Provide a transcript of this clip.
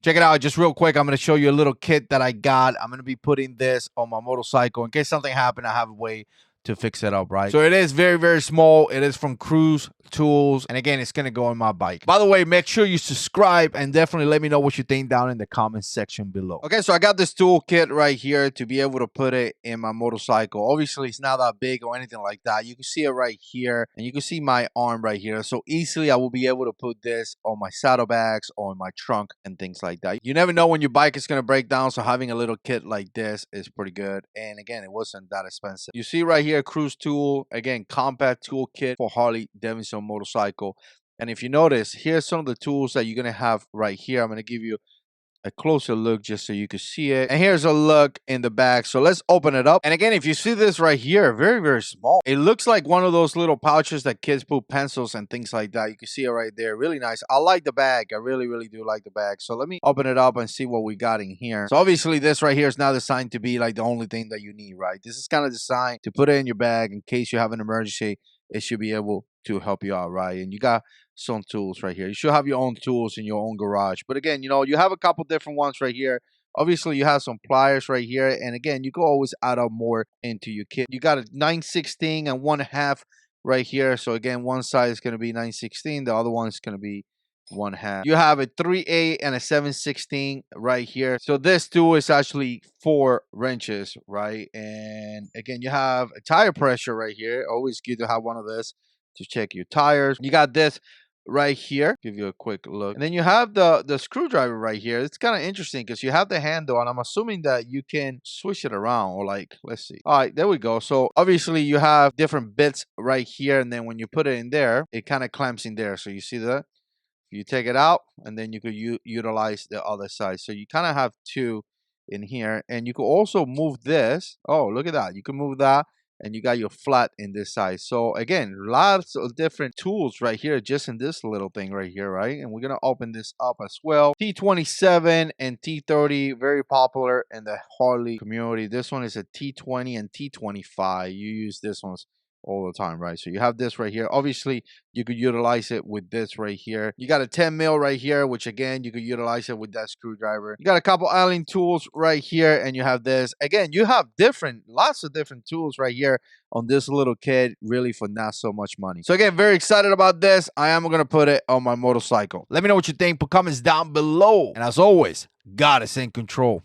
Check it out, just real quick. I'm going to show you a little kit that I got. I'm going to be putting this on my motorcycle. In case something happened, I have a way to fix it up, right? So it is very, very small. It is from Kit-CruzTools. And again, it's going to go on my bike. By the way, make sure you subscribe and definitely let me know what you think down in the comment section below. Okay, so I got this toolkit right here to be able to put it in my motorcycle. Obviously, it's not that big or anything like that. You can see it right here and you can see my arm right here. So easily I will be able to put this on my saddlebags or in my trunk and things like that. You never know when your bike is going to break down. So having a little kit like this is pretty good. And again, it wasn't that expensive. You see right here, CruzTool, again, compact toolkit for Harley Davidson motorcycle. And if you notice, here's some of the tools that you're going to have right here. I'm going to give you a closer look just so you can see it. And here's a look in the back. So let's open it up. And again, if you see this right here, very, very small. It looks like one of those little pouches that kids put pencils and things like that. You can see it right there. Really nice. I like the bag. I really, really do like the bag. So let me open it up and see what we got in here. So obviously this right here is not designed to be like the only thing that you need, right? This is kind of designed to put it in your bag in case you have an emergency. It should be able to help you out, right? And you got some tools right here. You should have your own tools in your own garage. But again, you know, you have a couple different ones right here. Obviously, you have some pliers right here. And again, you can always add up more into your kit. You got a 9/16 and 1/2 right here. So again, one side is going to be 9/16. The other one is going to be 1/2. You have a 3/8 and a 7/16 right here. So this tool is actually 4 wrenches, right? And again, you have a tire pressure right here. Always good to have one of this to check your tires. You got this right here. Give you a quick look. And then you have the screwdriver right here. It's kind of interesting because you have the handle, and I'm assuming that you can switch it around, or like, let's see. All right, there we go. So obviously you have different bits right here, and then when you put it in there, it kind of clamps in there. So you see that? You take it out, and then you could utilize the other side. So you kind of have 2 in here, and you could also move this. Oh, look at that. You can move that, and you got your flat in this side. So again, lots of different tools right here just in this little thing right here, right? And we're gonna open this up as well. T27 and T30, very popular in the Harley community. This one is a T20 and T25. You use this one's all the time, right? So you have this right here. Obviously, you could utilize it with this right here. You got a 10 mil right here, which again, you could utilize it with that screwdriver. You got a couple Allen tools right here, and you have this. Again, you have lots of different tools right here on this little kit, really for not so much money. So again, very excited about this. I am gonna put it on my motorcycle. Let me know what you think. Put comments down below. And as always, God is in control.